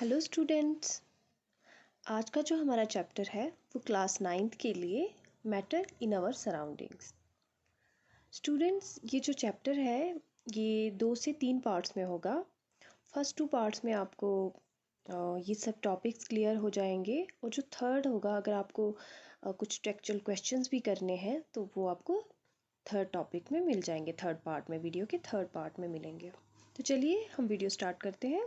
Hello students. आज का जो हमारा चैप्टर है वो क्लास 9th के लिए matter in our surroundings. Students, ये जो चैप्टर है ये 2 से 3 पार्ट्स में होगा। फर्स्ट 2 पार्ट्स में आपको ये सब टॉपिक्स क्लियर हो जाएंगे और जो थर्ड होगा, अगर आपको कुछ टेक्चुअल क्वेश्चंस भी करने हैं तो वो आपको थर्ड टॉपिक में मिल जाएंगे, थर्ड पार्ट में, वीडियो के थर्ड पार्ट में मिलेंगे। तो चलिए हम वीडियो स्टार्ट करते हैं।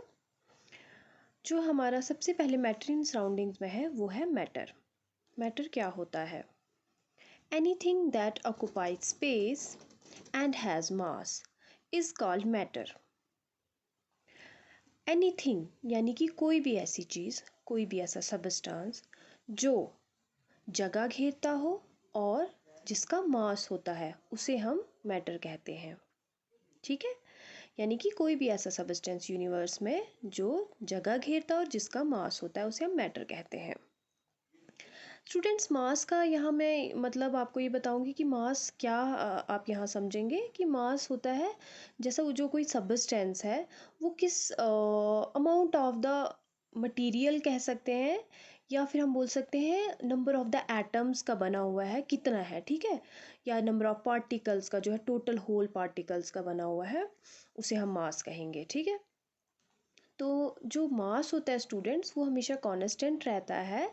जो हमारा सबसे पहले मैटर इन सराउंडिंग्स में है वो है मैटर। मैटर क्या होता है? Anything that occupies space and has mass is called matter. Anything यानी कि कोई भी ऐसी चीज़, कोई भी ऐसा सबस्टांस जो जगह घेरता हो और जिसका मास होता है उसे हम मैटर कहते हैं। ठीक है, यानी कि कोई भी ऐसा सबस्टेंस यूनिवर्स में जो जगह घेरता है और जिसका मास होता है उसे हम मैटर कहते हैं। स्टूडेंट्स, मास का यहाँ मैं मतलब आपको ये बताऊंगी कि मास क्या आप यहाँ समझेंगे कि मास होता है जैसा वो जो कोई सबस्टेंस है वो किस अमाउंट ऑफ द मटेरियल कह सकते हैं, या फिर हम बोल सकते हैं नंबर ऑफ द एटम्स का बना हुआ है कितना है। ठीक है, या नंबर ऑफ पार्टिकल्स का जो है, टोटल होल पार्टिकल्स का बना हुआ है, उसे हम मास कहेंगे। ठीक है, तो जो मास होता है स्टूडेंट्स वो हमेशा कांस्टेंट रहता है,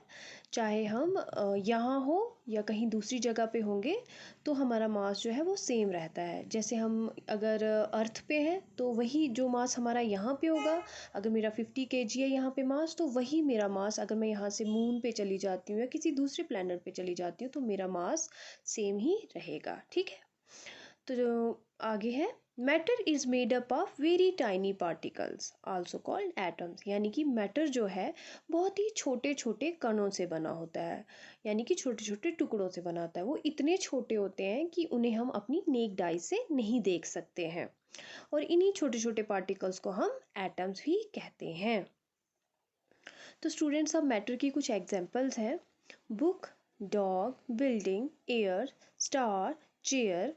चाहे हम यहाँ हो या कहीं दूसरी जगह पे होंगे तो हमारा मास जो है वो सेम रहता है। जैसे हम अगर अर्थ पे हैं तो वही जो मास हमारा यहाँ पे होगा, अगर मेरा 50 kg है यहाँ पे मास, तो वही मेरा मास अगर मैं यहाँ से मून पे चली जाती हूँ या किसी दूसरे प्लेनेट पे चली जाती हूँ तो मेरा मास सेम ही रहेगा। ठीक है, तो जो आगे है, matter is made up of very tiny particles also called atoms. यानी कि मैटर जो है बहुत ही छोटे छोटे कणों से बना होता है, यानी कि छोटे छोटे टुकड़ों से बना होता है। वो इतने छोटे होते हैं कि उन्हें हम अपनी नेक्ड आई से नहीं देख सकते हैं, और इन्हीं छोटे छोटे पार्टिकल्स को हम एटम्स भी कहते हैं। तो स्टूडेंट्स, अब मैटर की कुछ एग्जांपल्स हैं: book, dog, building, air, star, chair,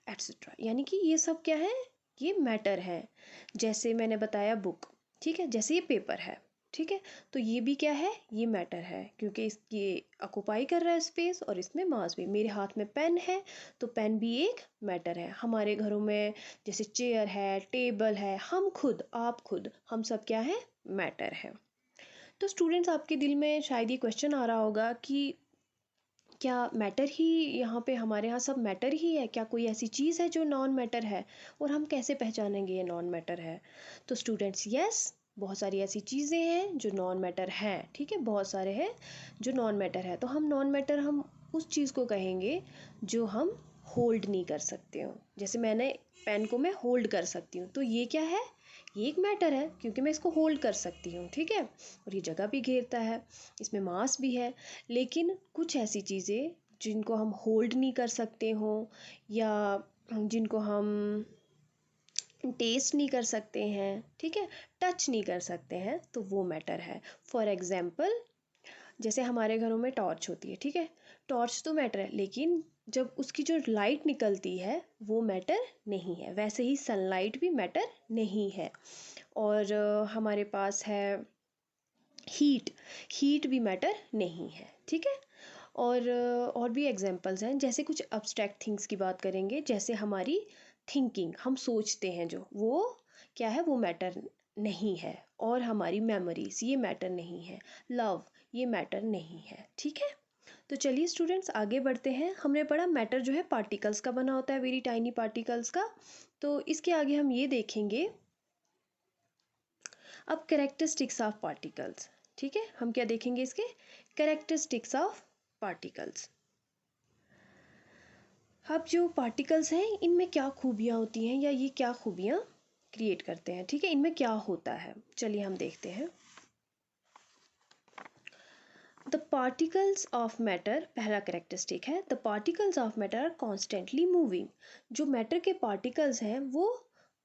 etcetera. यानी कि ये सब क्या है? ये मैटर है। जैसे मैंने बताया बुक, ठीक है, जैसे ये पेपर है, ठीक है, तो ये भी क्या है? ये मैटर है, क्योंकि ये ऑक्युपाई कर रहा है स्पेस और इसमें मास भी। मेरे हाथ में पेन है तो पेन भी एक मैटर है। हमारे घरों में जैसे चेयर है, टेबल है, हम खुद, आप खुद, हम सब क्या है? मैटर है। तो स्टूडेंट्स, आपके दिल में शायद ये क्वेश्चन आ रहा होगा कि क्या मैटर ही यहाँ पे, हमारे यहाँ सब मैटर ही है क्या? कोई ऐसी चीज़ है जो नॉन मैटर है, और हम कैसे पहचानेंगे ये नॉन मैटर है? तो स्टूडेंट्स, यस, बहुत सारी ऐसी चीज़ें हैं जो नॉन मैटर हैं। ठीक है, बहुत सारे हैं जो नॉन मैटर है। तो हम नॉन मैटर, हम उस चीज़ को कहेंगे जो हम होल्ड नहीं कर सकते हो। जैसे मैंने पेन को मैं होल्ड कर सकती हूँ, तो ये क्या है? ये एक मैटर है, क्योंकि मैं इसको होल्ड कर सकती हूँ। ठीक है, और ये जगह भी घेरता है, इसमें मास भी है। लेकिन कुछ ऐसी चीज़ें जिनको हम होल्ड नहीं कर सकते हो, या जिनको हम टेस्ट नहीं कर सकते हैं, ठीक है, टच नहीं कर सकते हैं, तो वो मैटर है। फॉर एग्जाम्पल, जैसे हमारे घरों में टॉर्च होती है, ठीक है, टॉर्च तो मैटर है, लेकिन जब उसकी जो लाइट निकलती है वो मैटर नहीं है। वैसे ही सनलाइट भी मैटर नहीं है। और हमारे पास है हीट, हीट भी मैटर नहीं है। ठीक है, और भी एग्जांपल्स हैं। जैसे कुछ अब्स्ट्रैक्ट थिंग्स की बात करेंगे, जैसे हमारी थिंकिंग, हम सोचते हैं जो, वो क्या है? वो मैटर नहीं है। और हमारी मेमोरीज, ये मैटर नहीं है। लव, ये मैटर नहीं है। ठीक है, तो चलिए स्टूडेंट्स आगे बढ़ते हैं। हमने पढ़ा मैटर जो है पार्टिकल्स का बना होता है, वेरी टाइनी पार्टिकल्स का। तो इसके आगे हम ये देखेंगे अब कैरेक्टरिस्टिक्स ऑफ पार्टिकल्स। ठीक है, हम क्या देखेंगे? इसके कैरेक्टरिस्टिक्स ऑफ पार्टिकल्स। अब जो पार्टिकल्स हैं इनमें क्या खूबियाँ होती हैं, या ये क्या खूबियाँ क्रिएट करते हैं? ठीक है, इनमें क्या होता है, चलिए हम देखते हैं। द पार्टिकल्स ऑफ मैटर, पहला कैरेक्टरिस्टिक है, the particles of matter are constantly moving. जो मैटर के पार्टिकल्स हैं वो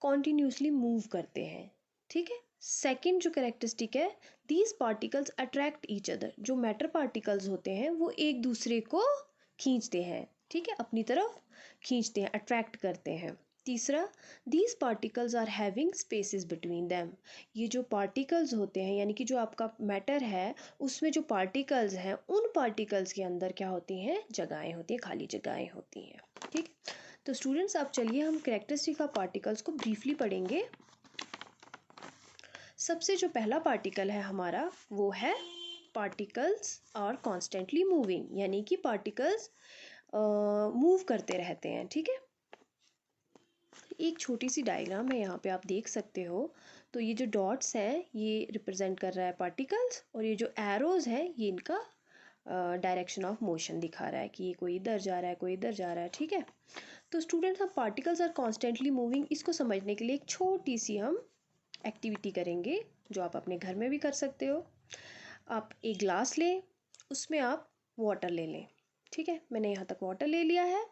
कॉन्टीन्यूसली मूव करते हैं। ठीक है, सेकेंड जो कैरेक्टरिस्टिक है, these particles attract each other. जो मैटर पार्टिकल्स होते हैं वो एक दूसरे को खींचते हैं, ठीक है, अपनी तरफ खींचते हैं, अट्रैक्ट करते हैं। तीसरा, these particles are having spaces between them. ये जो पार्टिकल्स होते हैं यानी कि जो आपका मैटर है उसमें जो पार्टिकल्स हैं उन पार्टिकल्स के अंदर क्या होती हैं, जगहें होती हैं, खाली जगहें होती हैं। ठीक, तो स्टूडेंट्स अब चलिए हम कैरेक्टरिस्टिक ऑफ पार्टिकल्स को ब्रीफली पढ़ेंगे। सबसे जो पहला पार्टिकल है हमारा वो है पार्टिकल्स आर कॉन्स्टेंटली मूविंग, यानी कि पार्टिकल्स मूव करते रहते हैं। ठीक है, एक छोटी सी डायग्राम है यहाँ पे आप देख सकते हो। तो ये जो डॉट्स हैं ये रिप्रेजेंट कर रहा है पार्टिकल्स, और ये जो एरोज हैं ये इनका डायरेक्शन ऑफ मोशन दिखा रहा है कि ये कोई इधर जा रहा है, कोई इधर जा रहा है। ठीक है, तो स्टूडेंट्स हम पार्टिकल्स आर कॉन्स्टेंटली मूविंग इसको समझने के लिए एक छोटी सी हम एक्टिविटी करेंगे जो आप अपने घर में भी कर सकते हो। आप एक ग्लास लें, उसमें आप वाटर ले लें। ठीक है, मैंने यहाँ तक वाटर ले लिया है।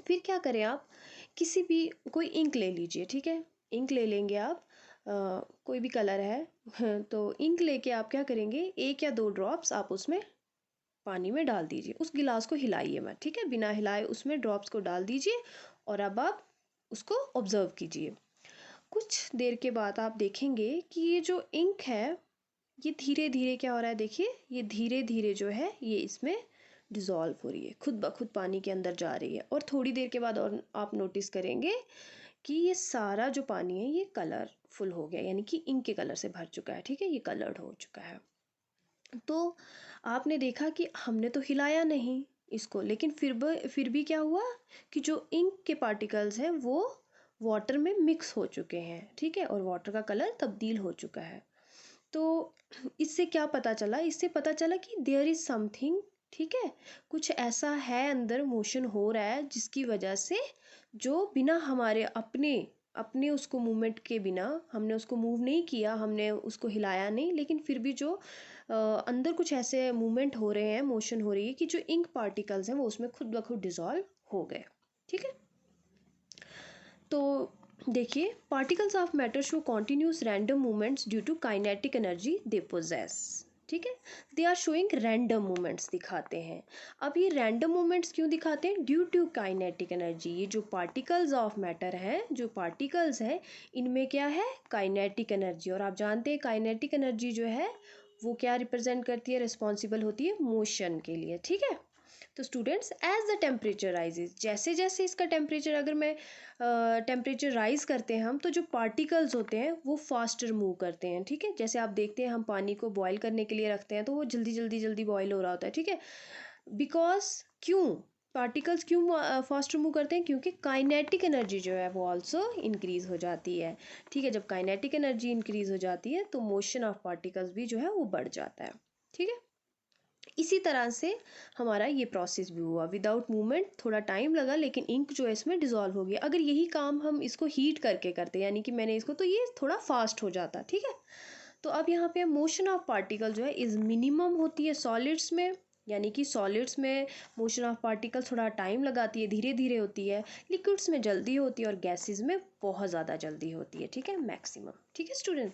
फिर क्या करें, आप किसी भी कोई इंक ले लीजिए। ठीक है, इंक ले लेंगे आप, कोई भी कलर है तो इंक लेके आप क्या करेंगे, 1 या 2 ड्रॉप्स आप उसमें पानी में डाल दीजिए। उस गिलास को हिलाइए मत। ठीक है, बिना हिलाए उसमें ड्रॉप्स को डाल दीजिए और अब आप उसको ऑब्जर्व कीजिए। कुछ देर के बाद आप देखेंगे कि ये जो इंक है ये धीरे धीरे क्या हो रहा है, देखिए ये धीरे धीरे जो है ये इसमें डिज़ोल्व हो रही है, खुद ब खुद पानी के अंदर जा रही है। और थोड़ी देर के बाद और आप नोटिस करेंगे कि ये सारा जो पानी है ये कलरफुल हो गया, यानी कि इंक के कलर से भर चुका है। ठीक है, ये कलर्ड हो चुका है। तो आपने देखा कि हमने तो हिलाया नहीं इसको, लेकिन फिर भी क्या हुआ कि जो इंक के पार्टिकल्स हैं वो वाटर में मिक्स हो चुके हैं। ठीक है, और वाटर का कलर तब्दील हो चुका है। तो इससे क्या पता चला, इससे पता चला कि देयर इज़ समथिंग। ठीक है, कुछ ऐसा है अंदर, मोशन हो रहा है जिसकी वजह से जो बिना हमारे अपने अपने उसको मूवमेंट के बिना, हमने उसको मूव नहीं किया, हमने उसको हिलाया नहीं, लेकिन फिर भी जो अंदर कुछ ऐसे मूवमेंट हो रहे हैं, मोशन हो रही है कि जो इंक पार्टिकल्स हैं वो उसमें खुद ब खुद डिज़ोल्व हो गए। ठीक है, तो देखिए, particles of matter show continuous random movements due to kinetic energy they possess. ठीक है, they are showing random movements दिखाते हैं। अब ये रैंडम मूवमेंट्स क्यों दिखाते हैं, ड्यू टू काइनेटिक एनर्जी। ये जो पार्टिकल्स ऑफ मैटर हैं, जो पार्टिकल्स हैं, इनमें क्या है, काइनेटिक एनर्जी। और आप जानते हैं काइनेटिक एनर्जी जो है वो क्या रिप्रेजेंट करती है, रिस्पॉन्सिबल होती है मोशन के लिए। ठीक है, तो students as the temperature rises, जैसे जैसे इसका टेम्परेचर, अगर मैं टेम्परेचर राइज करते हैं हम, तो जो पार्टिकल्स होते हैं वो फास्टर मूव करते हैं। ठीक है, जैसे आप देखते हैं हम पानी को बॉयल करने के लिए रखते हैं तो वो जल्दी जल्दी जल्दी बॉयल हो रहा होता है। ठीक है, बिकॉज क्यों पार्टिकल्स क्यों फास्टर मूव करते हैं, क्योंकि काइनेटिक एनर्जी जो है वो ऑल्सो इंक्रीज हो जाती है। ठीक है, जब काइनेटिक एनर्जी इंक्रीज हो जाती है तो मोशन ऑफ पार्टिकल्स भी जो है वो बढ़ जाता है। ठीक है, इसी तरह से हमारा ये प्रोसेस भी हुआ, विदाउट मूवमेंट थोड़ा टाइम लगा लेकिन इंक जो है इसमें डिज़ोल्व हो गया। अगर यही काम हम इसको हीट करके करते, यानी कि मैंने इसको, तो ये थोड़ा फास्ट हो जाता। ठीक है, तो अब यहाँ पे मोशन ऑफ पार्टिकल जो है इज़ मिनिमम होती है सॉलिड्स में, यानी कि सॉलिड्स में मोशन ऑफ पार्टिकल थोड़ा टाइम लगाती है, धीरे धीरे होती है। लिक्विड्स में जल्दी होती है और गैसेस में बहुत ज़्यादा जल्दी होती है। ठीक है, मैक्सिमम। ठीक है स्टूडेंट,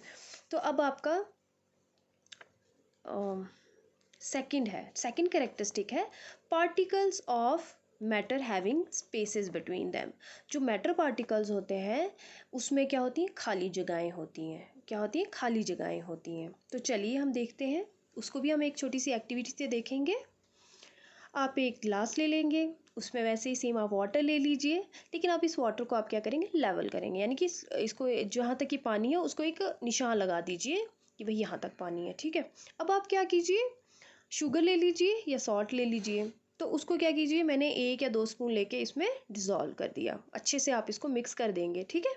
तो अब आपका सेकंड है, सेकंड कैरेक्टरिस्टिक है particles of matter having spaces between them. जो मैटर पार्टिकल्स होते हैं उसमें क्या होती हैं, खाली जगहें होती हैं। क्या होती हैं, खाली जगहें होती हैं। तो चलिए हम देखते हैं, उसको भी हम एक छोटी सी एक्टिविटी से देखेंगे। आप एक ग्लास ले लेंगे, उसमें वैसे ही सेम आप वाटर ले लीजिए, लेकिन आप इस वाटर को आप क्या करेंगे, लेवल करेंगे, यानी कि इसको जहाँ तक कि पानी है उसको एक निशान लगा दीजिए कि भाई यहाँ तक पानी है। ठीक है, अब आप क्या कीजिए, शुगर ले लीजिए या सॉल्ट ले लीजिए, तो उसको क्या कीजिए, मैंने 1 या 2 स्पून लेके इसमें डिज़ोल्व कर दिया, अच्छे से आप इसको मिक्स कर देंगे। ठीक है,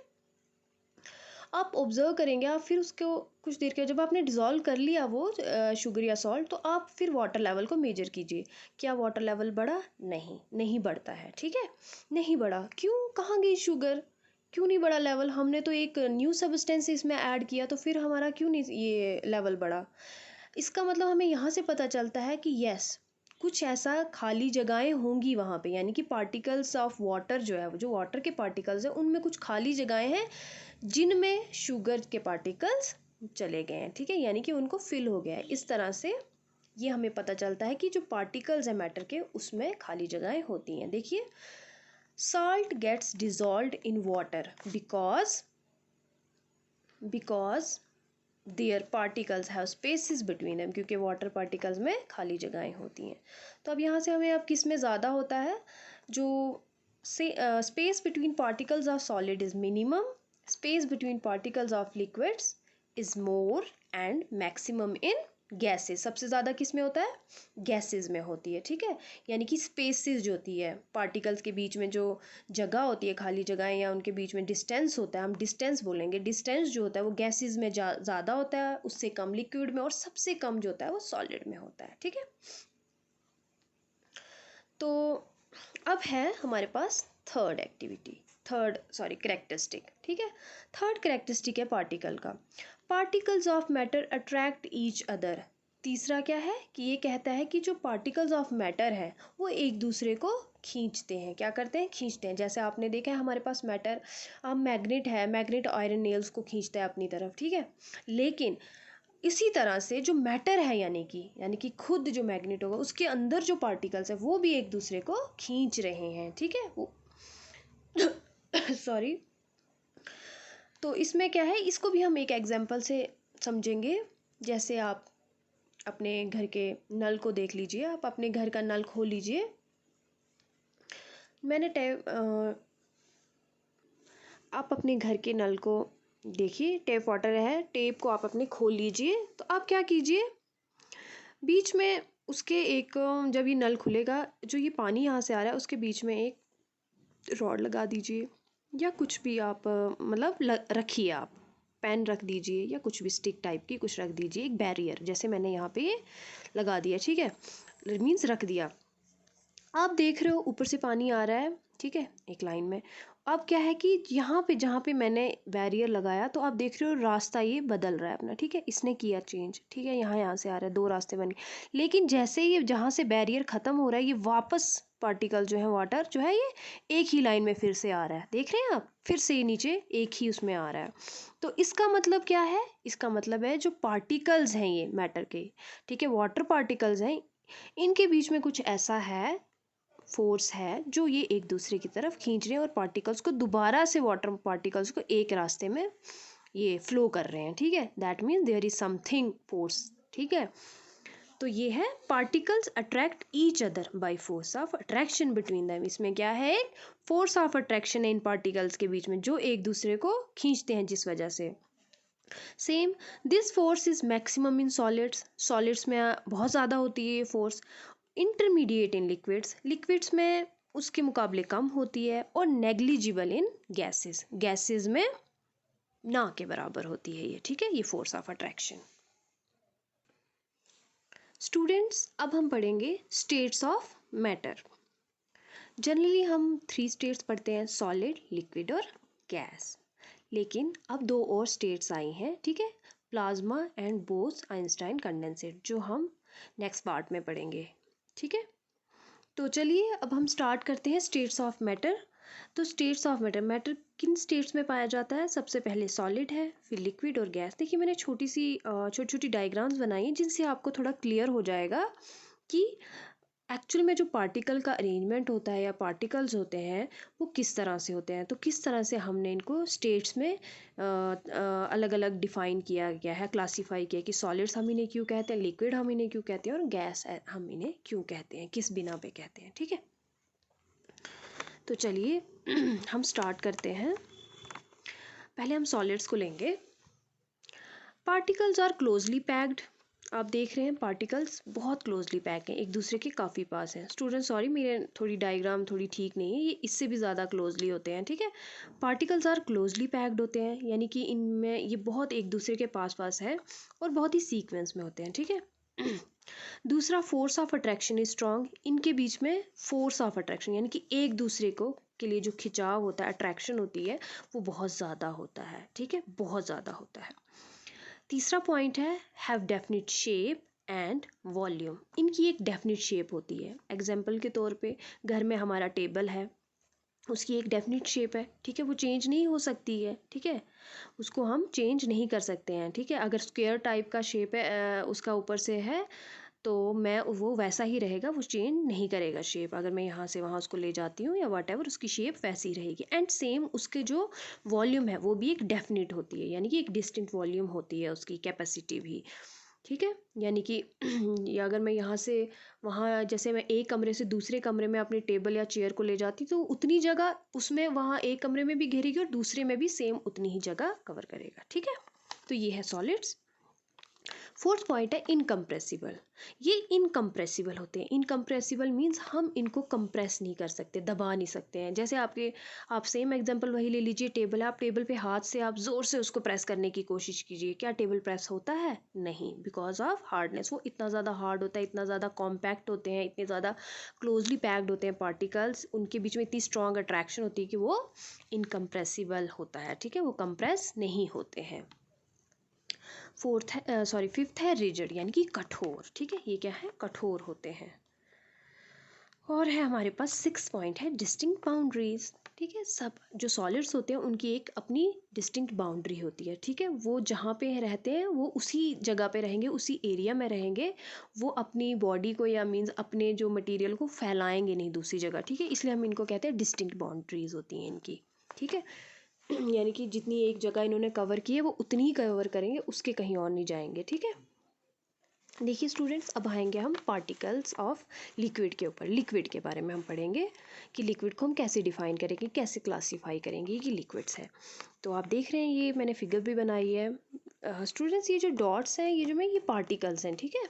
आप ऑब्जर्व करेंगे, आप फिर उसको कुछ देर के जब आपने डिज़ोल्व कर लिया वो शुगर या सॉल्ट, तो आप फिर वाटर लेवल को मेजर कीजिए। क्या वाटर लेवल बढ़ा, नहीं, नहीं बढ़ता है। ठीक है, नहीं बढ़ा, क्यों, कहाँ गई शुगर, क्यों नहीं बढ़ा लेवल, हमने तो एक न्यू सब्सटेंस इसमें ऐड किया, तो फिर हमारा क्यों नहीं ये लेवल बढ़ा। इसका मतलब हमें यहाँ से पता चलता है कि यस, कुछ ऐसा खाली जगहें होंगी वहाँ पे, यानी कि पार्टिकल्स ऑफ वाटर जो है, जो वाटर के पार्टिकल्स हैं उनमें कुछ खाली जगहें हैं जिनमें शुगर के पार्टिकल्स चले गए हैं। ठीक है, यानी कि उनको फिल हो गया है। इस तरह से ये हमें पता चलता है कि जो पार्टिकल्स हैं मैटर के उसमें खाली जगहें होती हैं। देखिए, Salt gets dissolved in water because their particles have spaces between them, क्योंकि वाटर पार्टिकल्स में खाली जगहें होती हैं। तो अब यहाँ से हमें अब किस में ज़्यादा होता है, जो space between particles of solid is minimum, space between particles of liquids is more and maximum in gases. सबसे ज़्यादा किस में होता है, गैसेस में होती है, ठीक है। यानी कि स्पेसेस जो होती है पार्टिकल्स के बीच में, जो जगह होती है खाली जगह, या उनके बीच में डिस्टेंस होता है, हम डिस्टेंस बोलेंगे। डिस्टेंस जो होता है वो गैसेस में ज़्यादा होता है, उससे कम लिक्विड में, और सबसे कम जो होता है वो सॉलिड में होता है, ठीक है। तो अब है हमारे पास करेक्टरिस्टिक, ठीक है। थर्ड करेक्टरिस्टिक है पार्टिकल का, particles of matter attract each other. तीसरा क्या है कि ये कहता है कि जो पार्टिकल्स ऑफ मैटर है वो एक दूसरे को खींचते हैं। क्या करते हैं, खींचते हैं। जैसे आपने देखा है हमारे पास मैटर, मैग्नेट है, मैग्नेट आयरन नेल्स को खींचता है अपनी तरफ, ठीक है। लेकिन इसी तरह से जो मैटर है, यानी कि खुद जो मैग्नेट होगा उसके अंदर जो पार्टिकल्स है वो भी एक दूसरे को खींच रहे हैं, ठीक है। वो सॉरी। तो इसमें क्या है, इसको भी हम एक एग्जांपल से समझेंगे। जैसे आप अपने घर के नल को देख लीजिए, आप अपने घर का नल खोल लीजिए। आप अपने घर के नल को देखिए, टेप वाटर है, टेप को आप अपने खोल लीजिए। तो आप क्या कीजिए, बीच में उसके एक, जब ये नल खुलेगा, जो ये पानी यहाँ से आ रहा है उसके बीच में एक रॉड लगा दीजिए, या कुछ भी आप मतलब रखिए, आप पेन रख दीजिए, या कुछ भी स्टिक टाइप की कुछ रख दीजिए, एक बैरियर जैसे मैंने यहाँ पे लगा दिया, ठीक है, मीन्स रख दिया। आप देख रहे हो ऊपर से पानी आ रहा है, ठीक है, एक लाइन में। अब क्या है कि यहाँ पे जहाँ पे मैंने बैरियर लगाया, तो आप देख रहे हो रास्ता ये बदल रहा है अपना, ठीक है, इसने किया चेंज, ठीक है। यहाँ से आ रहा है, दो रास्ते बन गए। लेकिन जैसे ये जहाँ से बैरियर ख़त्म हो रहा है, ये वापस पार्टिकल जो है, वाटर जो है, ये एक ही लाइन में फिर से आ रहा है। देख रहे हैं आप, फिर से ये नीचे एक ही उसमें आ रहा है। तो इसका मतलब क्या है, इसका मतलब है जो पार्टिकल्स हैं ये मैटर के, ठीक है, वाटर पार्टिकल्स हैं, इनके बीच में कुछ ऐसा है, फोर्स है, जो ये एक दूसरे की तरफ खींच रहे हैं और पार्टिकल्स को दोबारा से, वाटर पार्टिकल्स को एक रास्ते में ये फ्लो कर रहे हैं, ठीक है। That means there is something force, ठीक है। तो ये है particles attract each other by force of attraction between them. इसमें क्या है, एक फोर्स ऑफ अट्रैक्शन है इन पार्टिकल्स के बीच में, जो एक दूसरे को खींचते हैं जिस वजह से। Same this force is maximum in solids में बहुत ज़्यादा होती है ये फोर्स। इंटरमीडिएट इन लिक्विड्स में उसके मुकाबले कम होती है, और नेग्लिजिबल इन गैसेस में ना के बराबर होती है ये, ठीक है, ये फोर्स ऑफ अट्रैक्शन। स्टूडेंट्स, अब हम पढ़ेंगे स्टेट्स ऑफ मैटर। जनरली हम 3 स्टेट्स पढ़ते हैं, सॉलिड, लिक्विड और गैस। लेकिन अब 2 और स्टेट्स आई हैं, ठीक है, plasma and boss Einstein condensate, जो हम नेक्स्ट पार्ट में पढ़ेंगे, ठीक है। तो चलिए अब हम स्टार्ट करते हैं स्टेट्स ऑफ मैटर। तो स्टेट्स ऑफ मैटर किन स्टेट्स में पाया जाता है, सबसे पहले सॉलिड है, फिर लिक्विड और गैस। देखिए मैंने छोटी छोटी डायग्राम्स बनाई हैं, जिनसे आपको थोड़ा क्लियर हो जाएगा कि एक्चुअल में जो पार्टिकल का अरेंजमेंट होता है या पार्टिकल्स होते हैं वो किस तरह से होते हैं। तो किस तरह से हमने इनको स्टेट्स में अलग अलग डिफ़ाइन किया गया है, क्लासीफाई किया कि सॉलिड्स हम इन्हें क्यों कहते हैं, लिक्विड हम इन्हें क्यों कहते हैं, और गैस हम इन्हें क्यों कहते हैं, किस बिना पे कहते हैं, ठीक है। तो चलिए हम स्टार्ट करते हैं। पहले हम सॉलिड्स को लेंगे। Particles are closely packed. आप देख रहे हैं पार्टिकल्स बहुत क्लोजली पैक हैं, एक दूसरे के काफ़ी पास हैं। स्टूडेंट सॉरी, मेरे थोड़ी डायग्राम थोड़ी ठीक नहीं है, ये इससे भी ज़्यादा क्लोजली होते हैं, ठीक है। पार्टिकल्स आर क्लोजली पैक्ड होते हैं, यानी कि इनमें ये बहुत एक दूसरे के पास पास है और बहुत ही सीक्वेंस में होते हैं, ठीक है। दूसरा, force of attraction is strong. इनके बीच में फोर्स ऑफ अट्रैक्शन, यानी कि एक दूसरे को के लिए जो खिंचाव होता है, अट्रैक्शन होती है, वो बहुत ज़्यादा होता है, ठीक है, बहुत ज़्यादा होता है। तीसरा पॉइंट है have definite shape and volume. इनकी एक डेफिनिट शेप होती है। एग्जाम्पल के तौर पे घर में हमारा टेबल है, उसकी एक डेफिनिट शेप है, ठीक है, वो चेंज नहीं हो सकती है, ठीक है, उसको हम चेंज नहीं कर सकते हैं, ठीक है। अगर स्क्वायर टाइप का शेप है, उसका ऊपर से है तो मैं वो वैसा ही रहेगा, वो चेंज नहीं करेगा शेप। अगर मैं यहाँ से वहाँ उसको ले जाती हूँ या वट एवर, उसकी शेप वैसी रहेगी। एंड सेम उसके जो वॉल्यूम है वो भी एक डेफिनेट होती है, यानी कि एक डिस्टिंक्ट वॉल्यूम होती है उसकी, कैपेसिटी भी। ठीक है, यानी कि या अगर मैं यहाँ से वहाँ, जैसे मैं एक कमरे से दूसरे कमरे में अपनी टेबल या चेयर को ले जाती, तो उतनी जगह उसमें वहाँ एक कमरे में भी घेरेगी और दूसरे में भी सेम उतनी ही जगह कवर करेगा। ठीक है, तो ये है सॉलिड्स। फोर्थ पॉइंट है इनकम्प्रेसिबल। ये इनकम्प्रेसिबल होते हैं। इनकम्प्रेसिबल मीन्स हम इनको कंप्रेस नहीं कर सकते, दबा नहीं सकते हैं। जैसे आप सेम एग्जांपल वही ले लीजिए, टेबल है, आप टेबल पे हाथ से आप ज़ोर से उसको प्रेस करने की कोशिश कीजिए, क्या टेबल प्रेस होता है? नहीं, बिकॉज ऑफ हार्डनेस। वो इतना ज़्यादा हार्ड होता है, इतना ज़्यादा कॉम्पैक्ट होते हैं, इतने ज़्यादा क्लोजली पैक्ड होते हैं पार्टिकल्स, उनके बीच में इतनी स्ट्रॉन्ग अट्रैक्शन होती है कि वो इनकम्प्रेसिबल होता है। ठीक है, वो कंप्रेस नहीं होते हैं। फिफ्थ है रिजिड, यानी कि कठोर। ठीक है, ये क्या है? कठोर होते हैं। और है हमारे पास सिक्स पॉइंट है डिस्टिंक्ट बाउंड्रीज। ठीक है, सब जो सॉलिड्स होते हैं उनकी एक अपनी डिस्टिंक्ट बाउंड्री होती है। ठीक है, वो जहाँ पे रहते हैं वो उसी जगह पे रहेंगे, उसी एरिया में रहेंगे। वो अपनी बॉडी को या मीन्स अपने जो मटेरियल को फैलाएंगे नहीं दूसरी जगह। ठीक है, इसलिए हम इनको कहते हैं डिस्टिंक्ट बाउंड्रीज होती हैं इनकी। ठीक है, यानी कि जितनी एक जगह इन्होंने कवर की है वो उतनी ही कवर करेंगे, उसके कहीं और नहीं जाएंगे। ठीक है, देखिए स्टूडेंट्स, अब आएंगे हम पार्टिकल्स ऑफ लिक्विड के ऊपर। लिक्विड के बारे में हम पढ़ेंगे कि लिक्विड को हम कैसे डिफाइन करेंगे, कैसे क्लासीफाई करेंगे कि लिक्विड्स हैं। तो आप देख रहे हैं, ये मैंने फिगर भी बनाई है। स्टूडेंट्स, ये जो डॉट्स हैं, ये पार्टिकल्स हैं। ठीक है,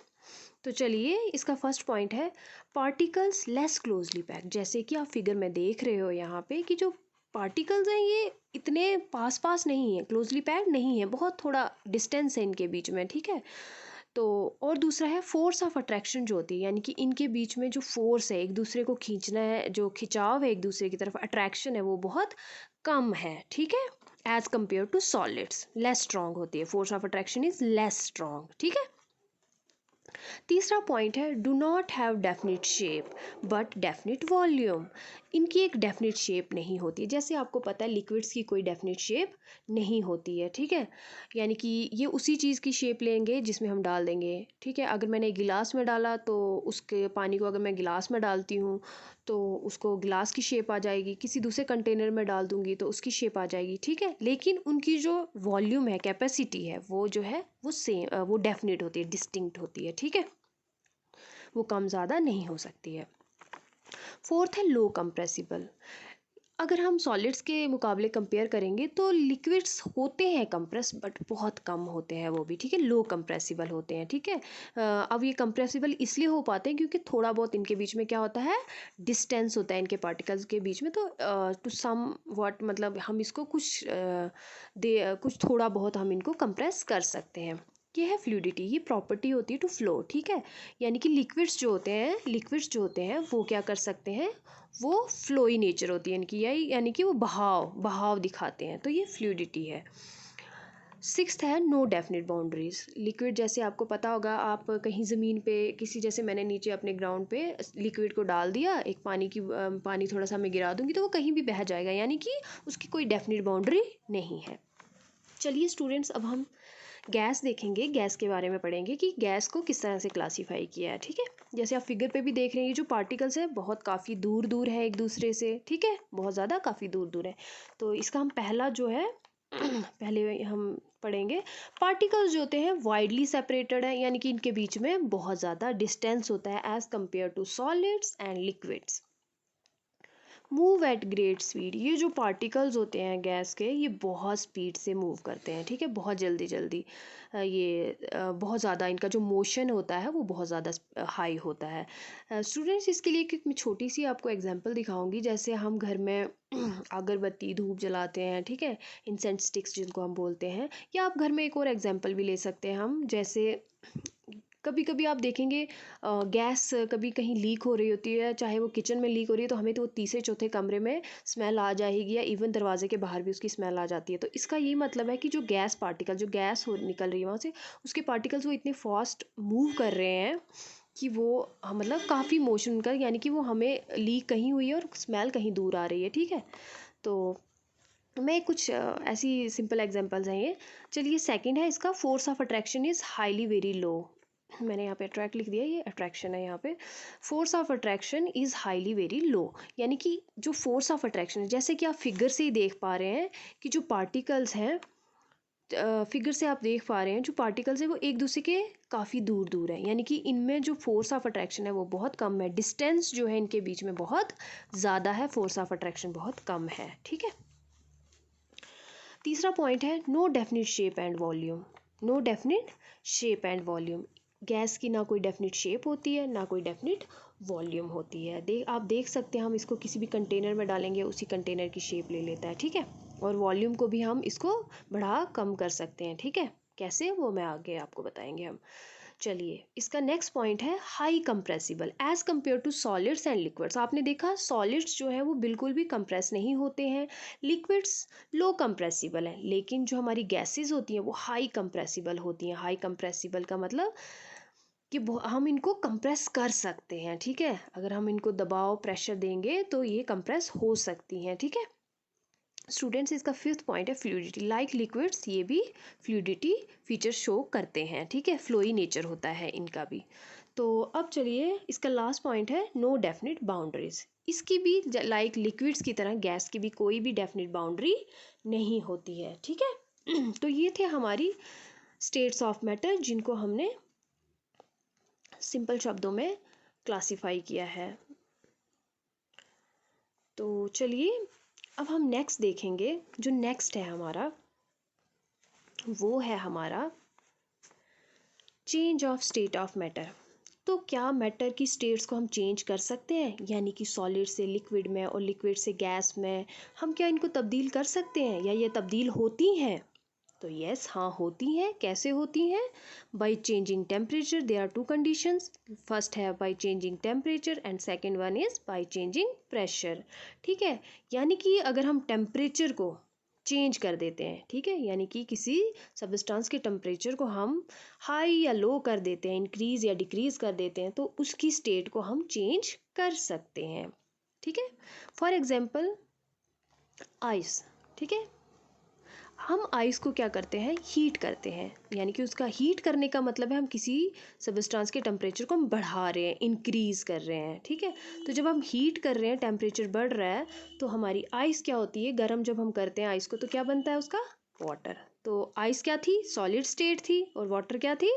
तो चलिए, इसका फर्स्ट पॉइंट है पार्टिकल्स लेस क्लोजली पैक्ड। जैसे कि आप फिगर में देख रहे हो यहाँ पे कि जो पार्टिकल्स हैं ये इतने पास पास नहीं है, क्लोजली पैक्ड नहीं है, बहुत थोड़ा डिस्टेंस है इनके बीच में। ठीक है, तो और दूसरा है फोर्स ऑफ अट्रैक्शन जो होती है, यानी कि इनके बीच में जो फोर्स है एक दूसरे को खींचना है, जो खिंचाव है एक दूसरे की तरफ, अट्रैक्शन है, वो बहुत कम है। ठीक है, as compare to solids less strong होती है, force of attraction is less strong. ठीक है, तीसरा पॉइंट है do not have definite shape but definite volume. इनकी एक डेफिनिट शेप नहीं होती है। जैसे आपको पता है लिक्विड्स की कोई डेफिनिट शेप नहीं होती है। ठीक है, यानी कि ये उसी चीज़ की शेप लेंगे जिसमें हम डाल देंगे। ठीक है, अगर मैंने गिलास में डाला तो उसके पानी को अगर मैं गिलास में डालती हूँ तो उसको गिलास की शेप आ जाएगी, किसी दूसरे कंटेनर में डाल दूंगी तो उसकी शेप आ जाएगी। ठीक है, लेकिन उनकी जो वॉल्यूम है, कैपेसिटी है, वो जो है वो सेम, वो डेफिनेट होती है, डिस्टिंक्ट होती है। ठीक है, वो कम ज़्यादा नहीं हो सकती है। फोर्थ है लो कंप्रेसिबल। अगर हम सॉलिड्स के मुकाबले कंपेयर करेंगे तो लिक्विड्स होते हैं कंप्रेस, बट बहुत कम होते हैं वो भी। ठीक है, लो कंप्रेसिबल होते हैं। ठीक है, अब ये कंप्रेसिबल इसलिए हो पाते हैं क्योंकि थोड़ा बहुत इनके बीच में क्या होता है, डिस्टेंस होता है इनके पार्टिकल्स के बीच में। तो टू सम व्हाट, मतलब हम इसको कुछ थोड़ा बहुत हम इनको कंप्रेस कर सकते हैं। ये है फ्लूइडिटी, ये प्रॉपर्टी होती है टू फ्लो। ठीक है, यानी कि लिक्विड्स जो होते हैं वो क्या कर सकते हैं, वो फ्लोई नेचर होती है इनकी, यानी कि वो बहाव दिखाते हैं, तो ये फ्लूइडिटी है। सिक्स्थ है नो डेफिनेट बाउंड्रीज। लिक्विड, जैसे आपको पता होगा, आप कहीं ज़मीन पे किसी, जैसे मैंने नीचे अपने ग्राउंड पे लिक्विड को डाल दिया, एक पानी थोड़ा सा मैं गिरा दूंगी तो वो कहीं भी बह जाएगा, यानी कि उसकी कोई डेफिनेट बाउंड्री नहीं है। चलिए स्टूडेंट्स, अब हम गैस देखेंगे, गैस के बारे में पढ़ेंगे कि गैस को किस तरह से क्लासीफाई किया है। ठीक है, जैसे आप फिगर पे भी देख रहे हैं, ये जो पार्टिकल्स है बहुत काफ़ी दूर दूर है एक दूसरे से। ठीक है, बहुत ज़्यादा काफ़ी दूर दूर है। तो इसका हम पहला जो है पहले हम पढ़ेंगे, पार्टिकल्स जो होते हैं वाइडली सेपरेटेड है, यानी कि इनके बीच में बहुत ज़्यादा डिस्टेंस होता है as compare to solids and liquids. Move at great speed. ये जो पार्टिकल्स होते हैं गैस के, ये बहुत स्पीड से मूव करते हैं। ठीक है, बहुत जल्दी जल्दी, बहुत ज़्यादा इनका जो मोशन होता है वो बहुत ज़्यादा हाई होता है। स्टूडेंट्स, इसके लिए एक मैं छोटी सी आपको एग्जांपल दिखाऊंगी। जैसे हम घर में अगरबत्ती धूप जलाते हैं, ठीक है, इंसेंस स्टिक्स जिनको हम बोलते हैं, या आप घर में एक और एग्जांपल भी ले सकते हैं हम, जैसे कभी कभी आप देखेंगे गैस कभी कहीं लीक हो रही होती है, चाहे वो किचन में लीक हो रही है, तो हमें तो वो तीसरे चौथे कमरे में स्मेल आ जाएगी, या इवन दरवाजे के बाहर भी उसकी स्मेल आ जाती है। तो इसका ये मतलब है कि जो गैस पार्टिकल, जो गैस हो निकल रही है वहाँ से, उसके पार्टिकल्स वो इतने फास्ट मूव कर रहे हैं कि वो मतलब काफ़ी मोशन कर, यानी कि वो हमें लीक कहीं हुई है और स्मेल कहीं दूर आ रही है। ठीक है, तो मैं कुछ ऐसी सिंपल एग्जांपल्स हैं ये। चलिए, सेकंड है इसका, force of attraction is highly very low. मैंने यहाँ पे अट्रैक्ट लिख दिया, ये अट्रैक्शन है यहाँ पे। Force of attraction is highly very low, यानी कि जो फोर्स ऑफ अट्रैक्शन है, जैसे कि आप फिगर से ही देख पा रहे हैं कि जो पार्टिकल्स हैं, फिगर से आप देख पा रहे हैं जो पार्टिकल्स है वो एक दूसरे के काफ़ी दूर दूर है, यानी कि इनमें जो फोर्स ऑफ अट्रैक्शन है वो बहुत कम है, डिस्टेंस जो है इनके बीच में बहुत ज़्यादा है, फोर्स ऑफ अट्रैक्शन बहुत कम है। ठीक है, तीसरा पॉइंट है no definite shape and volume. No definite shape and volume, gas की ना कोई डेफिनिट शेप होती है ना कोई डेफिनिट वॉल्यूम होती है। आप देख सकते हैं, हम इसको किसी भी कंटेनर में डालेंगे उसी कंटेनर की शेप ले लेता है। ठीक है, और वॉल्यूम को भी हम इसको बढ़ा कम कर सकते हैं। ठीक है, कैसे, वो मैं आगे आपको बताएंगे हम। चलिए, इसका नेक्स्ट पॉइंट है high compressible as compare to solids and liquids. आपने देखा सॉलिड्स जो है वो बिल्कुल भी कंप्रेस नहीं होते हैं, लिक्विड्स लो कंप्रेसिबल है, लेकिन जो हमारी गैसेस होती हैं वो हाई कंप्रेसिबल होती हैं। हाई कंप्रेसिबल का मतलब कि हम इनको कंप्रेस कर सकते हैं। ठीक है, अगर हम इनको दबाव प्रेशर देंगे तो ये कंप्रेस हो सकती हैं। ठीक है स्टूडेंट्स, इसका फिफ्थ पॉइंट है फ्लूइडिटी। लाइक लिक्विड्स ये भी फ्लूइडिटी फीचर शो करते हैं। ठीक है, फ्लोई नेचर होता है इनका भी। तो अब चलिए, इसका लास्ट पॉइंट है नो डेफिनिट बाउंड्रीज। इसकी भी लाइक लिक्विड्स की तरह गैस की भी कोई भी डेफिनिट बाउंड्री नहीं होती है। ठीक है तो ये थे हमारी स्टेट्स ऑफ मैटर जिनको हमने सिंपल शब्दों में क्लासिफाई किया है। तो चलिए, अब हम नेक्स्ट देखेंगे, जो नेक्स्ट है हमारा वो है हमारा change of state of matter. तो क्या मैटर की स्टेट्स को हम चेंज कर सकते हैं, यानी कि सॉलिड से लिक्विड में और लिक्विड से गैस में, हम क्या इनको तब्दील कर सकते हैं या ये तब्दील होती हैं? तो यस, हाँ होती हैं। कैसे होती हैं? By changing temperature. There are two conditions, first है by changing temperature and second one is by changing pressure. ठीक है, यानी कि अगर हम टेम्परेचर को चेंज कर देते हैं, ठीक है, यानी कि किसी सब्सटेंस के टेम्परेचर को हम हाई या लो कर देते हैं, इंक्रीज या डिक्रीज कर देते हैं, तो उसकी स्टेट को हम चेंज कर सकते हैं। ठीक है, फॉर एग्जाम्पल आइस। ठीक है, हम आइस को क्या करते हैं, हीट करते हैं, यानी कि उसका हीट करने का मतलब है हम किसी सब्सटेंस के टेम्परेचर को हम बढ़ा रहे हैं, इंक्रीज कर रहे हैं। ठीक है, तो जब हम हीट कर रहे हैं, टेम्परेचर बढ़ रहा है, तो हमारी आइस क्या होती है, गर्म जब हम करते हैं आइस को तो क्या बनता है उसका, वाटर। तो आइस क्या थी, सॉलिड स्टेट थी, और वाटर क्या थी,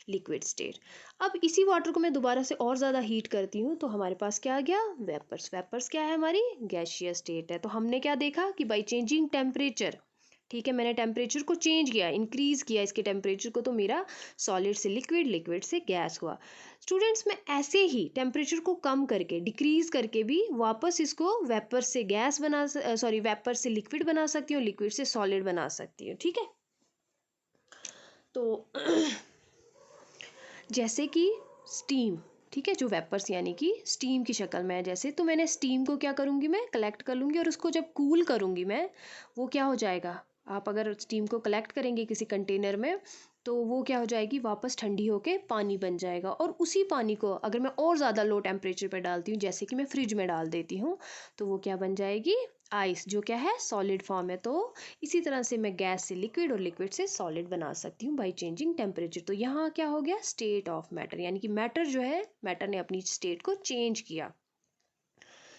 लिक्विड स्टेट। अब इसी वाटर को मैं दोबारा से और ज़्यादा हीट करती हूँ तो हमारे पास क्या आ गया, वेपर्स। वेपर्स क्या है, हमारी गैसियस स्टेट है। तो हमने क्या देखा कि बाई चेंजिंग टेम्परेचर, ठीक है, मैंने टेम्परेचर को चेंज किया, इंक्रीज किया इसके टेम्परेचर को, तो मेरा सॉलिड से लिक्विड, लिक्विड से गैस हुआ। स्टूडेंट्स, मैं ऐसे ही टेम्परेचर को कम करके, डिक्रीज करके भी वापस इसको वेपर से गैस बना, सॉरी वेपर से लिक्विड बना सकती हूँ, लिक्विड से सॉलिड बना सकती हूँ। ठीक है, तो जैसे कि स्टीम, ठीक है, जो वेपर्स यानी कि स्टीम की शक्ल में है जैसे, तो मैंने स्टीम को क्या करूँगी, मैं कलेक्ट कर लूँगी और उसको जब कूल करूँगी मैं, वो क्या हो जाएगा, आप अगर स्टीम को कलेक्ट करेंगे किसी कंटेनर में तो वो क्या हो जाएगी, वापस ठंडी होके पानी बन जाएगा। और उसी पानी को अगर मैं और ज़्यादा लो टेम्परेचर पर डालती हूँ, जैसे कि मैं फ्रिज में डाल देती हूँ, तो वो क्या बन जाएगी, आइस, जो क्या है, सॉलिड फॉर्म है। तो इसी तरह से मैं गैस से लिक्विड और लिक्विड से सॉलिड बना सकती हूँ बाई चेंजिंग टेम्परेचर। तो यहाँ क्या हो गया, स्टेट ऑफ मैटर, यानी कि मैटर जो है, मैटर ने अपनी स्टेट को चेंज किया।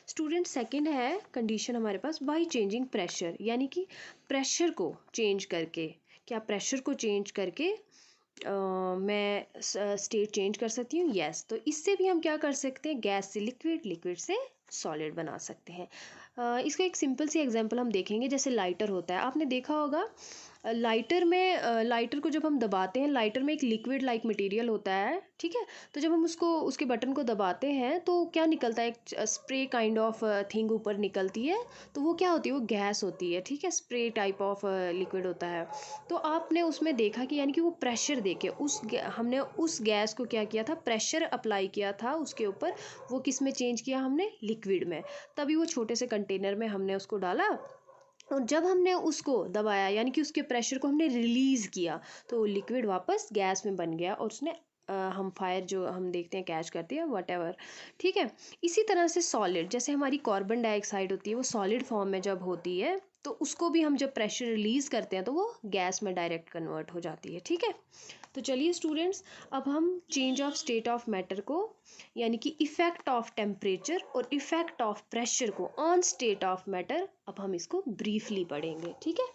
स्टूडेंट, सेकंड है कंडीशन हमारे पास बाई चेंजिंग प्रेशर, यानी कि प्रेशर को चेंज करके, क्या प्रेशर को चेंज करके मैं स्टेट चेंज कर सकती हूँ? यस। तो इससे भी हम क्या कर सकते हैं, गैस से लिक्विड, लिक्विड से सॉलिड बना सकते हैं। इसका एक सिंपल सी एग्जांपल हम देखेंगे, जैसे लाइटर होता है, आपने देखा होगा लाइटर में, लाइटर को जब हम दबाते हैं, लाइटर में एक लिक्विड लाइक मटेरियल होता है, ठीक है, तो जब हम उसको, उसके बटन को दबाते हैं तो क्या निकलता है, एक स्प्रे काइंड ऑफ थिंग ऊपर निकलती है, तो वो क्या होती है, वो गैस होती है। ठीक है, स्प्रे टाइप ऑफ लिक्विड होता है। तो आपने उसमें देखा कि यानी कि वो प्रेशर देके हमने उस गैस को क्या किया था, प्रेशर अप्लाई किया था उसके ऊपर, वो किस में चेंज किया हमने, लिक्विड में। तभी वो छोटे से कंटेनर में हमने उसको डाला, और जब हमने उसको दबाया यानी कि उसके प्रेशर को हमने रिलीज़ किया, तो लिक्विड वापस गैस में बन गया और उसने हम फायर जो हम देखते हैं कैच करती है वट। ठीक है, इसी तरह से सॉलिड, जैसे हमारी कार्बन डाइऑक्साइड होती है, वो सॉलिड फॉर्म में जब होती है तो उसको भी हम जब प्रेशर रिलीज़ करते हैं तो वो गैस में डायरेक्ट कन्वर्ट हो जाती है। ठीक है, तो चलिए स्टूडेंट्स, अब हम change of state of matter को, यानी कि इफ़ेक्ट ऑफ टेम्परेचर और इफ़ेक्ट ऑफ प्रेशर को ऑन स्टेट ऑफ मैटर, अब हम इसको ब्रीफली पढ़ेंगे। ठीक है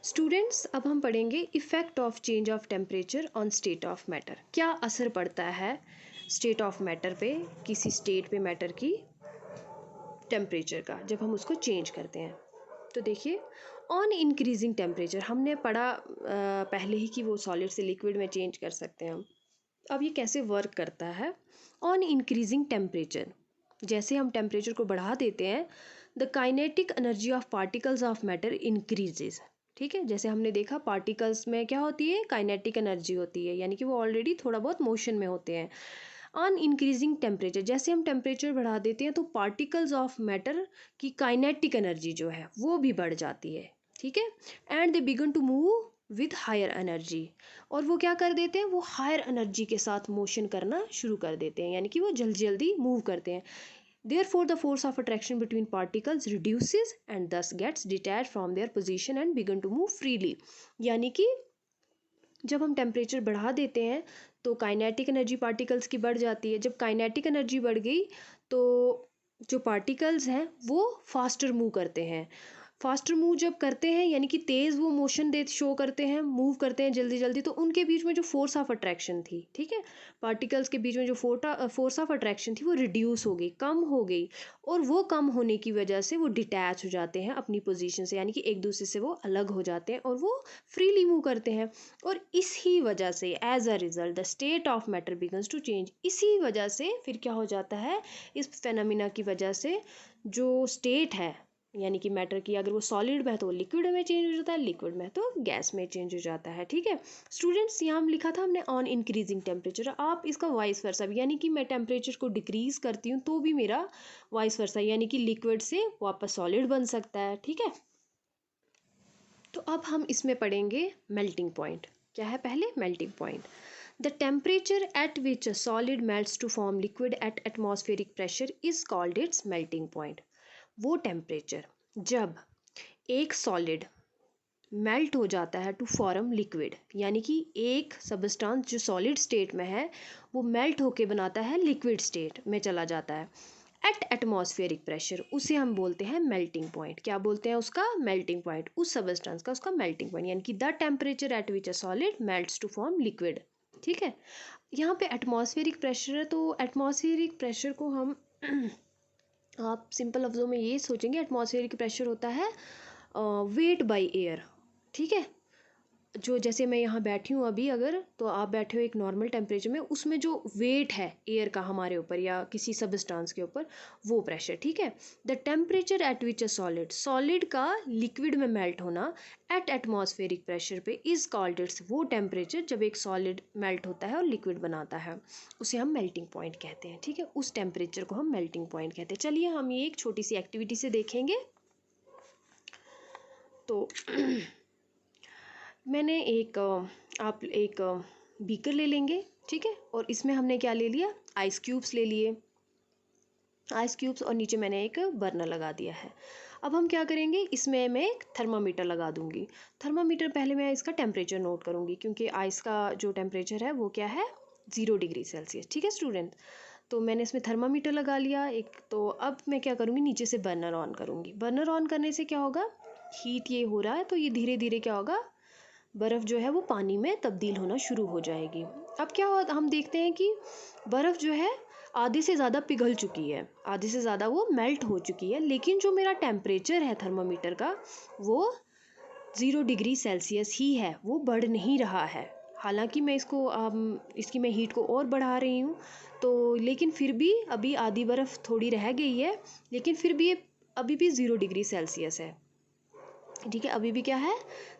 स्टूडेंट्स, अब हम पढ़ेंगे effect of change of temperature on state of matter. क्या असर पड़ता है स्टेट ऑफ मैटर पे, किसी स्टेट पे मैटर की टेम्परेचर का, जब हम उसको चेंज करते हैं। तो देखिए, ऑन इंक्रीजिंग टेम्परेचर, हमने पढ़ा पहले ही कि वो सॉलिड से लिक्विड में चेंज कर सकते हैं हम। अब ये कैसे वर्क करता है? ऑन इंक्रीजिंग टेम्परेचर, जैसे हम टेम्परेचर को बढ़ा देते हैं, the kinetic energy of particles of matter increases. ठीक है, जैसे हमने देखा पार्टिकल्स में क्या होती है, काइनेटिक एनर्जी होती है, यानी कि वो ऑलरेडी थोड़ा बहुत मोशन में होते हैं। ऑन इंक्रीजिंग टेम्परेचर, जैसे हम टेम्परेचर बढ़ा देते हैं तो पार्टिकल्स ऑफ मैटर की काइनेटिक एनर्जी जो है वो भी बढ़ जाती है। ठीक है, and they begin to move with higher energy, और वो क्या कर देते हैं, वो हायर एनर्जी के साथ मोशन करना शुरू कर देते हैं, यानी कि वो जल्दी जल्दी मूव करते हैं। Therefore, the force of attraction between particles reduces and thus gets detached from their position and begin to move freely. यानी कि जब हम टेम्परेचर बढ़ा देते हैं तो काइनेटिक एनर्जी पार्टिकल्स की बढ़ जाती है। जब काइनेटिक एनर्जी बढ़ गई तो जो पार्टिकल्स हैं वो फास्टर मूव करते हैं। फास्टर मूव जब करते हैं, यानी कि तेज़ वो मोशन दे शो करते हैं, मूव करते हैं जल्दी जल्दी, तो उनके बीच में जो फोर्स ऑफ अट्रैक्शन थी, ठीक है, पार्टिकल्स के बीच में जो फोर्स ऑफ अट्रैक्शन थी वो रिड्यूस हो गई, कम हो गई, और वो कम होने की वजह से वो डिटैच हो जाते हैं अपनी पोजीशन से, यानी कि एक दूसरे से वो अलग हो जाते हैं और वो फ्रीली मूव करते हैं। और इसी वजह से as a result the state of matter begins to change. इसी वजह से फिर क्या हो जाता है, इस फेनोमिना की वजह से जो स्टेट है, यानी कि मैटर की, अगर वो सॉलिड में है तो वो लिक्विड में चेंज हो जाता है, लिक्विड में तो गैस में चेंज हो जाता है। ठीक है स्टूडेंट्स, यहाँ लिखा था हमने ऑन इंक्रीजिंग टेम्परेचर, आप इसका वाइस वर्सा भी, यानी कि मैं टेम्परेचर को डिक्रीज करती हूँ तो भी मेरा वाइस वर्सा, यानी कि लिक्विड से वापस सॉलिड बन सकता है। ठीक है, तो अब हम इसमें पढ़ेंगे मेल्टिंग पॉइंट। क्या है पहले? Melting point. The temperature at which a solid melts to form liquid at atmospheric pressure is called its melting point. वो टेम्परेचर जब एक सॉलिड मेल्ट हो जाता है टू फॉर्म लिक्विड, यानी कि एक सबस्टांस जो सॉलिड स्टेट में है वो मेल्ट होके बनाता है लिक्विड स्टेट में चला जाता है एट एटमॉस्फेरिक प्रेशर, उसे हम बोलते हैं मेल्टिंग पॉइंट। क्या बोलते हैं उसका? मेल्टिंग पॉइंट, उस सबस्टांस का उसका मेल्टिंग पॉइंट, यानी कि the temperature at which a solid melts to form liquid. ठीक है, यहाँ पे एटमॉस्फेरिक प्रेशर है, तो एटमॉस्फेरिक प्रेशर को हम आप सिंपल लफ्ज़ों में ये सोचेंगे, एटमॉस्फेरिक प्रेशर होता है वेट बाय एयर। ठीक है, जो जैसे मैं यहाँ बैठी हूँ अभी, अगर तो आप बैठे हो एक नॉर्मल टेम्परेचर में, उसमें जो वेट है एयर का हमारे ऊपर या किसी सबस्टांस के ऊपर, वो प्रेशर। ठीक है, the temperature at which a solid का लिक्विड में मेल्ट होना एट एटमॉस्फेरिक प्रेशर पे इज कॉल्ड इट्स, वो टेम्परेचर जब एक सॉलिड मेल्ट होता है और लिक्विड बनाता है उसे हम मेल्टिंग पॉइंट कहते हैं। ठीक है, उस टेम्परेचर को हम मेल्टिंग पॉइंट कहते हैं। चलिए हम ये एक छोटी सी एक्टिविटी से देखेंगे। तो मैंने आप एक बीकर ले लेंगे, ठीक है, और इसमें हमने क्या ले लिया? आइस क्यूब्स ले लिए, आइस क्यूब्स, और नीचे मैंने एक बर्नर लगा दिया है। अब हम क्या करेंगे, इसमें मैं एक थर्मामीटर लगा दूंगी। थर्मामीटर पहले मैं इसका टेम्परेचर नोट करूंगी, क्योंकि आइस का जो टेम्परेचर है वो क्या है? 0 डिग्री सेल्सियस। ठीक है स्टूडेंट, तो मैंने इसमें थर्मामीटर लगा लिया एक। तो अब मैं क्या करूँगी, नीचे से बर्नर ऑन करूँगी। बर्नर ऑन करने से क्या होगा, हीट ये हो रहा है तो ये धीरे धीरे क्या होगा, बर्फ़ जो है वो पानी में तब्दील होना शुरू हो जाएगी। अब क्या हो, हम देखते हैं कि बर्फ़ जो है आधे से ज़्यादा पिघल चुकी है, आधे से ज़्यादा वो मेल्ट हो चुकी है, लेकिन जो मेरा टेम्परेचर है थर्मामीटर का वो 0 डिग्री सेल्सियस ही है, वो बढ़ नहीं रहा है। हालांकि मैं इसकी मैं हीट को और बढ़ा रही हूँ, तो लेकिन फिर भी अभी आधी बर्फ़ थोड़ी रह गई है, लेकिन फिर भी ये अभी भी 0 डिग्री सेल्सियस है। ठीक है, अभी भी क्या है?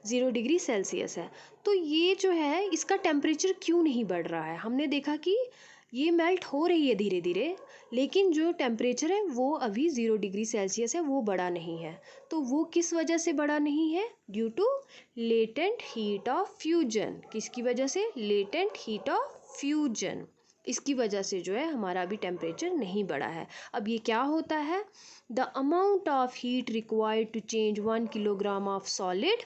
0 डिग्री सेल्सियस है। तो ये जो है इसका टेम्परेचर क्यों नहीं बढ़ रहा है? हमने देखा कि ये मेल्ट हो रही है धीरे धीरे, लेकिन जो टेम्परेचर है वो अभी 0 डिग्री सेल्सियस है, वो बढ़ा नहीं है। तो वो किस वजह से बढ़ा नहीं है? Due to latent heat of fusion. किसकी वजह से? Latent heat of fusion. इसकी वजह से जो है हमारा अभी टेम्परेचर नहीं बढ़ा है। अब ये क्या होता है, the amount of heat required to change 1 kilogram of solid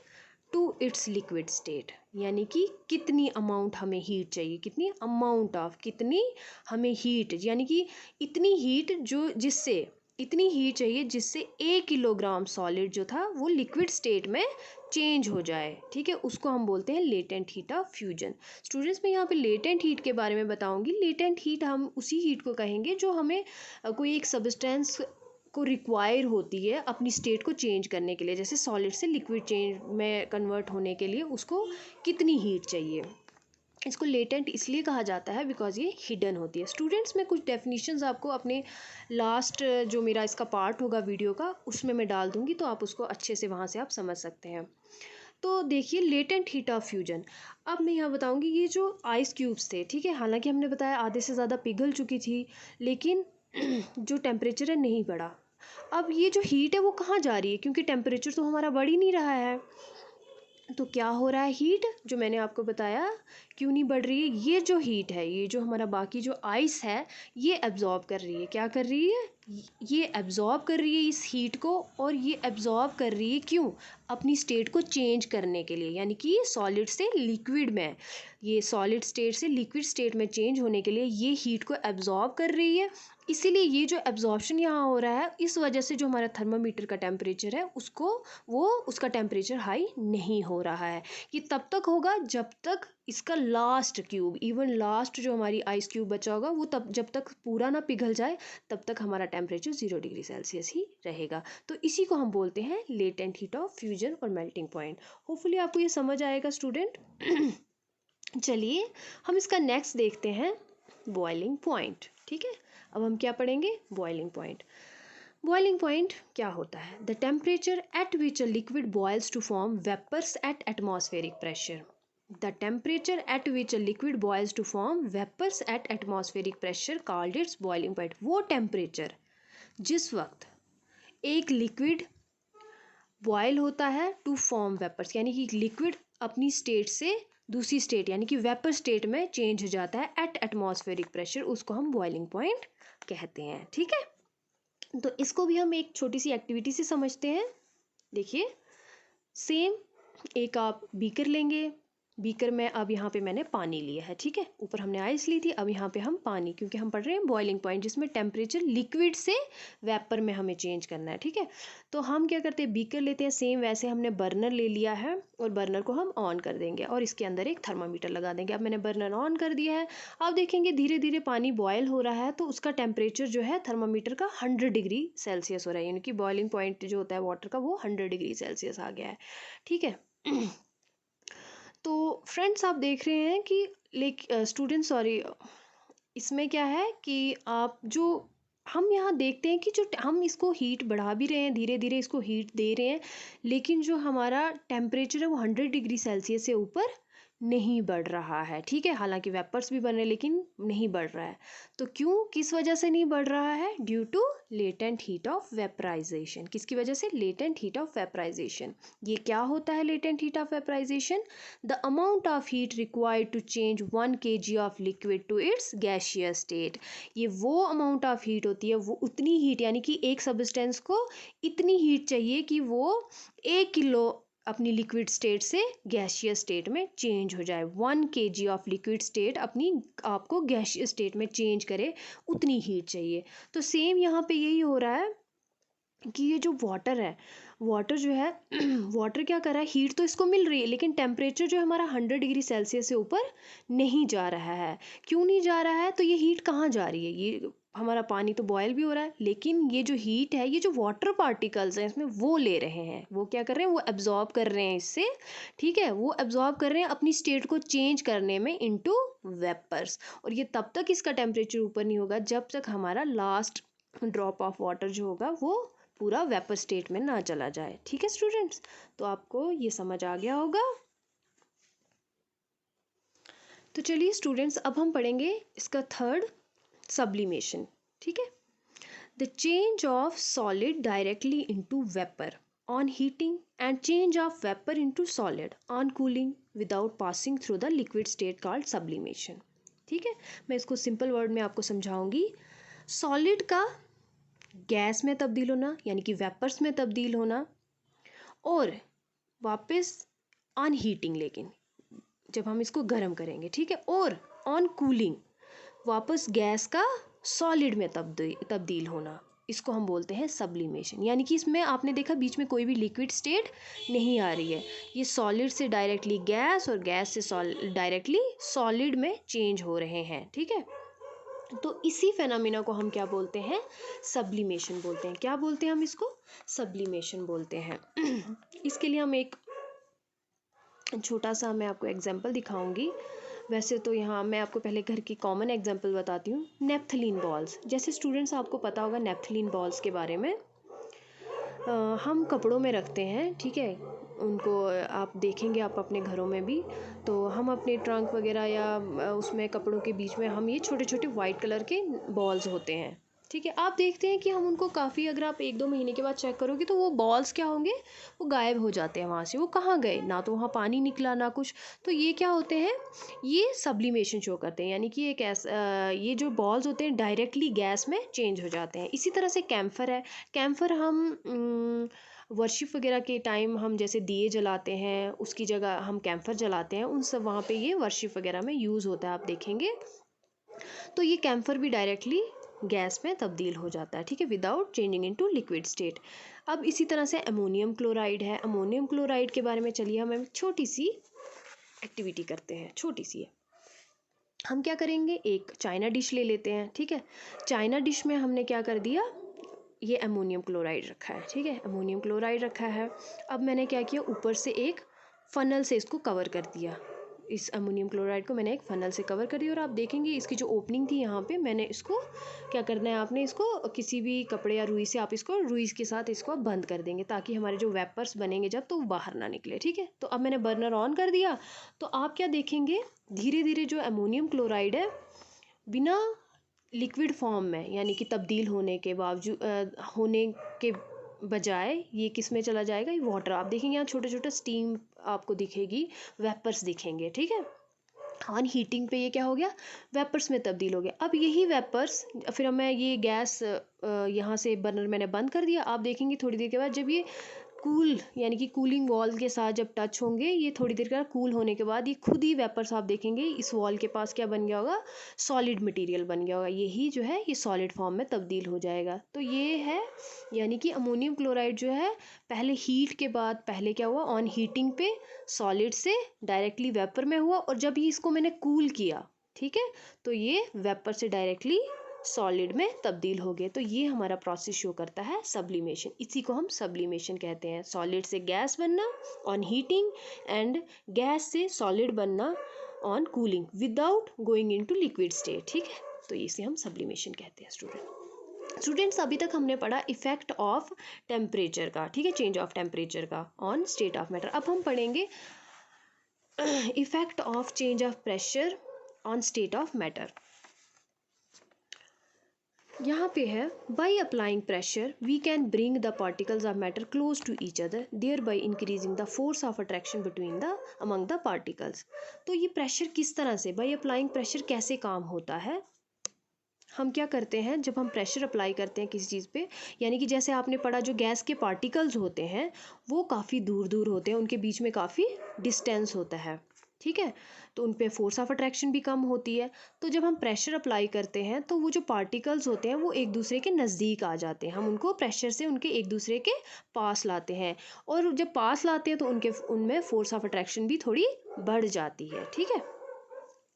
to its liquid state, यानी कि कितनी अमाउंट हमें हीट चाहिए, कितनी अमाउंट ऑफ, कितनी हमें हीट, यानी कि इतनी हीट जो जिससे इतनी हीट चाहिए जिससे 1 किलोग्राम सॉलिड जो था वो लिक्विड स्टेट में चेंज हो जाए, ठीक है, उसको हम बोलते हैं latent heat of fusion. Students, मैं यहाँ पे लेटेंट हीट के बारे में बताऊंगी। लेटेंट हीट हम उसी हीट को कहेंगे जो हमें कोई एक सब्सटेंस को रिक्वायर होती है अपनी स्टेट को चेंज करने के लिए, जैसे सॉलिड से लिक्विड चेंज में कन्वर्ट होने के लिए उसको कितनी हीट चाहिए। इसको लेटेंट इसलिए कहा जाता है बिकॉज ये हिडन होती है। स्टूडेंट्स, मैं कुछ डेफिनेशंस आपको अपने लास्ट जो मेरा इसका पार्ट होगा वीडियो का उसमें मैं डाल दूंगी, तो आप उसको अच्छे से वहाँ से आप समझ सकते हैं। तो देखिए लेटेंट हीट ऑफ फ्यूजन। अब मैं यहाँ बताऊंगी ये जो आइस क्यूब्स थे, ठीक है, हालांकि हमने बताया आधे से ज़्यादा पिघल चुकी थी, लेकिन जो टेम्परेचर है नहीं बढ़ा। अब ये जो हीट है वो कहाँ जा रही है, क्योंकि टेम्परेचर तो हमारा बढ़ ही नहीं रहा है। तो क्या हो रहा है, हीट जो मैंने आपको बताया क्यों नहीं बढ़ रही है, ये जो हीट है, ये जो हमारा बाकी जो आइस है ये एब्जॉर्ब कर रही है। क्या कर रही है, ये एब्जॉर्ब कर रही है इस हीट को, और ये एब्जॉर्ब कर रही है क्यों, अपनी स्टेट को चेंज करने के लिए, यानी कि सॉलिड से लिक्विड में, ये सॉलिड स्टेट से लिक्विड स्टेट में चेंज होने के लिए ये हीट को एब्जॉर्ब कर रही है। इसीलिए ये जो एब्जॉर्प्शन यहाँ हो रहा है, इस वजह से जो हमारा थर्मामीटर का टेम्परेचर है उसका टेम्परेचर हाई नहीं हो रहा है। ये तब तक होगा जब तक इसका लास्ट क्यूब, इवन लास्ट जो हमारी आइस क्यूब बचा होगा वो तब जब तक पूरा ना पिघल जाए तब तक हमारा टेम्परेचर 0 डिग्री सेल्सियस ही रहेगा। तो इसी को हम बोलते हैं लेटेंट हीट ऑफ फ्यूजन और मेल्टिंग पॉइंट। होपफुली आपको ये समझ आएगा स्टूडेंट। चलिए हम इसका नेक्स्ट देखते हैं, बॉइलिंग पॉइंट। ठीक है, अब हम क्या पढ़ेंगे, बॉइलिंग पॉइंट। बॉइलिंग पॉइंट क्या होता है, the temperature at which a liquid boils to form vapours at atmospheric pressure. The temperature at which a liquid boils to form vapours at atmospheric pressure called its boiling point. वो temperature जिस वक्त एक liquid boil होता है to form vapours, यानी कि liquid अपनी state से दूसरी स्टेट यानी कि वेपर स्टेट में चेंज हो जाता है एट एटमॉस्फेरिक प्रेशर, उसको हम बॉइलिंग पॉइंट कहते हैं। ठीक है, तो इसको भी हम एक छोटी सी एक्टिविटी से समझते हैं। देखिए, सेम एक आप बीकर लेंगे, बीकर में अब यहाँ पे मैंने पानी लिया है, ठीक है, ऊपर हमने आइस ली थी, अब यहाँ पे हम पानी, क्योंकि हम पढ़ रहे हैं बॉइलिंग पॉइंट जिसमें टेम्परेचर लिक्विड से वेपर में हमें चेंज करना है। ठीक है, तो हम क्या करते हैं, बीकर लेते हैं, सेम वैसे हमने बर्नर ले लिया है और बर्नर को हम ऑन कर देंगे और इसके अंदर एक थर्मामीटर लगा देंगे। अब मैंने बर्नर ऑन कर दिया है, अब देखेंगे धीरे धीरे पानी बॉयल हो रहा है, तो उसका टेम्परेचर जो है थर्मामीटर का 100 डिग्री सेल्सियस हो रहा है, यानी कि बॉइलिंग पॉइंट जो होता है वाटर का वो 100 डिग्री सेल्सियस आ गया है। ठीक है, तो फ्रेंड्स आप देख रहे हैं कि स्टूडेंट सॉरी, इसमें क्या है कि आप जो हम यहाँ देखते हैं कि जो हम इसको हीट बढ़ा भी रहे हैं, धीरे धीरे इसको हीट दे रहे हैं, लेकिन जो हमारा टेम्परेचर है वो 100 डिग्री सेल्सियस से ऊपर नहीं बढ़ रहा है। ठीक है, हालांकि वेपर्स भी बन रहे हैं लेकिन नहीं बढ़ रहा है। तो क्यों, किस वजह से नहीं बढ़ रहा है, due to latent heat of vaporisation. किसकी वजह से, लेटेंट हीट ऑफ वेपराइजेशन। ये क्या होता है latent heat of vaporisation, the amount of heat required to change 1 kg of liquid to its gaseous state. ये वो अमाउंट ऑफ हीट होती है, वो उतनी हीट, यानी कि एक सब्सटेंस को इतनी हीट चाहिए कि वो 1 किलो अपनी लिक्विड स्टेट से गैसियस स्टेट में चेंज हो जाए। 1 kg ऑफ लिक्विड स्टेट अपनी आपको गैसियस स्टेट में चेंज करे, उतनी हीट चाहिए। तो सेम यहाँ पे यही हो रहा है कि ये जो वाटर है, वाटर जो है वाटर क्या कर रहा है, हीट तो इसको मिल रही है लेकिन टेम्परेचर जो है हमारा 100 डिग्री सेल्सियस से ऊपर नहीं जा रहा है। क्यों नहीं जा रहा है, तो ये हीट कहाँ जा रही है, ये हमारा पानी तो बॉयल भी हो रहा है लेकिन ये जो हीट है, ये जो वाटर पार्टिकल्स हैं इसमें वो ले रहे हैं, वो क्या कर रहे हैं, वो एब्जॉर्ब कर रहे हैं इससे। ठीक है, वो एब्जॉर्ब कर रहे हैं अपनी स्टेट को चेंज करने में इनटू वेपर्स, और ये तब तक इसका टेम्परेचर ऊपर नहीं होगा जब तक हमारा लास्ट ड्रॉप ऑफ वाटर जो होगा वो पूरा वेपर स्टेट में ना चला जाए। ठीक है स्टूडेंट्स, तो आपको ये समझ आ गया होगा। तो चलिए स्टूडेंट्स, अब हम पढ़ेंगे इसका थर्ड, सब्लिमेशन। ठीक है, the change of solid directly into vapour on heating and change of vapour into solid on cooling without passing through the liquid state called sublimation. ठीक है, मैं इसको सिंपल वर्ड में आपको समझाऊंगी। सॉलिड का गैस में तब्दील होना यानी कि वेपर्स में तब्दील होना, और वापस ऑन हीटिंग, लेकिन जब हम इसको गर्म करेंगे, ठीक है, और ऑन कूलिंग वापस गैस का सॉलिड में तब्दील होना, इसको हम बोलते हैं सब्लिमेशन। यानी कि इसमें आपने देखा बीच में कोई भी लिक्विड स्टेट नहीं आ रही है, ये सॉलिड से डायरेक्टली गैस और गैस से डायरेक्टली सॉलिड में चेंज हो रहे हैं, ठीक है। तो इसी फेनोमेना को हम क्या बोलते हैं, सब्लिमेशन बोलते हैं। क्या बोलते हैं हम इसको, सब्लिमेशन बोलते हैं। इसके लिए हम एक छोटा सा मैं आपको एग्जांपल दिखाऊंगी। वैसे तो यहाँ मैं आपको पहले घर की कॉमन एग्जांपल बताती हूँ। नेप्थलीन बॉल्स, जैसे स्टूडेंट्स आपको पता होगा नेप्थलीन बॉल्स के बारे में। हम कपड़ों में रखते हैं, ठीक है, उनको आप देखेंगे आप अपने घरों में भी, तो हम अपने ट्रंक वगैरह या उसमें कपड़ों के बीच में हम ये छोटे छोटे वाइट कलर के बॉल्स होते हैं, ठीक है। आप देखते हैं कि हम उनको काफ़ी, अगर आप 1-2 महीने के बाद चेक करोगे तो वो बॉल्स क्या होंगे, वो गायब हो जाते हैं वहाँ से। वो कहाँ गए, ना तो वहाँ पानी निकला ना कुछ। तो ये क्या होते हैं, ये सब्लिमेशन शो करते हैं, यानी कि एक ऐसा ये जो बॉल्स होते हैं डायरेक्टली गैस में चेंज हो जाते हैं। इसी तरह से कैम्फर है। कैम्फर हम वर्शिप वगैरह के टाइम हम जैसे दिए जलाते हैं, उसकी जगह हम कैम्फर जलाते हैं, उन सब वहाँ पे ये वर्शिप वगैरह में यूज़ होता है, आप देखेंगे। तो ये कैम्फर भी डायरेक्टली गैस में तब्दील हो जाता है, ठीक है, without changing into liquid state. अब इसी तरह से अमोनियम क्लोराइड है। अमोनियम क्लोराइड के बारे में चलिए हम एक छोटी सी एक्टिविटी करते हैं, छोटी सी है। हम क्या करेंगे, एक चाइना डिश ले लेते हैं, ठीक है। चाइना डिश में हमने क्या कर दिया, ये अमोनियम क्लोराइड रखा है, ठीक है, अमोनियम क्लोराइड रखा है। अब मैंने क्या किया, ऊपर से एक फनल से इसको कवर कर दिया। इस अमोनियम क्लोराइड को मैंने एक फनल से कवर कर दिया, और आप देखेंगे इसकी जो ओपनिंग थी यहाँ पे, मैंने इसको क्या करना है, आपने इसको किसी भी कपड़े या रुई से आप इसको रुई के साथ इसको आप बंद कर देंगे, ताकि हमारे जो वेपर्स बनेंगे जब, तो वो बाहर ना निकले, ठीक है। तो अब मैंने बर्नर ऑन कर दिया, तो आप क्या देखेंगे, धीरे धीरे जो अमोनियम क्लोराइड है बिना लिक्विड फॉर्म में, यानी कि तब्दील होने के बावजूद होने के बजाय ये किस में चला जाएगा, ये वाटर। आप देखेंगे यहाँ छोटे छोटे स्टीम आपको दिखेगी, वेपर्स दिखेंगे, ठीक है। ऑन हीटिंग पे ये क्या हो गया, वेपर्स में तब्दील हो गया। अब यही वेपर्स, फिर मैं ये गैस यहाँ से बर्नर मैंने बंद कर दिया। आप देखेंगे थोड़ी देर के बाद जब ये कूल, यानी कि कूलिंग वॉल के साथ जब टच होंगे, ये थोड़ी देर का कूल होने के बाद ये खुद ही वेपर्स आप देखेंगे इस वॉल के पास क्या बन गया होगा, सॉलिड मटेरियल बन गया होगा। यही जो है ये सॉलिड फॉर्म में तब्दील हो जाएगा। तो ये है, यानी कि अमोनियम क्लोराइड जो है पहले हीट के बाद, पहले क्या हुआ, ऑन हीटिंग पे सॉलिड से डायरेक्टली वेपर में हुआ, और जब ही इसको मैंने कूल किया, ठीक है, तो ये वेपर से डायरेक्टली सॉलिड में तब्दील हो गए। तो ये हमारा प्रोसेस शो करता है सब्लिमेशन। इसी को हम सब्लिमेशन कहते हैं, सॉलिड से गैस बनना ऑन हीटिंग, एंड गैस से सॉलिड बनना on cooling without going into liquid state, ठीक है। तो इसे हम सब्लिमेशन कहते हैं। स्टूडेंट्स अभी तक हमने पढ़ा इफेक्ट ऑफ टेम्परेचर का, ठीक है, चेंज ऑफ टेम्परेचर का ऑन स्टेट ऑफ मैटर। अब हम पढ़ेंगे effect of change of pressure on state of matter. यहाँ पे है, by applying pressure we can bring the particles of matter close to each other, there by increasing the force of attraction between the among the particles. तो ये pressure किस तरह से, by applying pressure कैसे काम होता है। हम क्या करते हैं, जब हम प्रेशर अप्लाई करते हैं किसी चीज़ पे, यानी कि जैसे आपने पढ़ा जो गैस के पार्टिकल्स होते हैं वो काफ़ी दूर दूर होते हैं, उनके बीच में काफ़ी डिस्टेंस होता है, ठीक है, तो उन पे फोर्स ऑफ अट्रैक्शन भी कम होती है। तो जब हम प्रेशर अप्लाई करते हैं तो वो जो पार्टिकल्स होते हैं वो एक दूसरे के नज़दीक आ जाते हैं, हम उनको प्रेशर से उनके एक दूसरे के पास लाते हैं, और जब पास लाते हैं तो उनमें फोर्स ऑफ अट्रैक्शन भी थोड़ी बढ़ जाती है, ठीक है।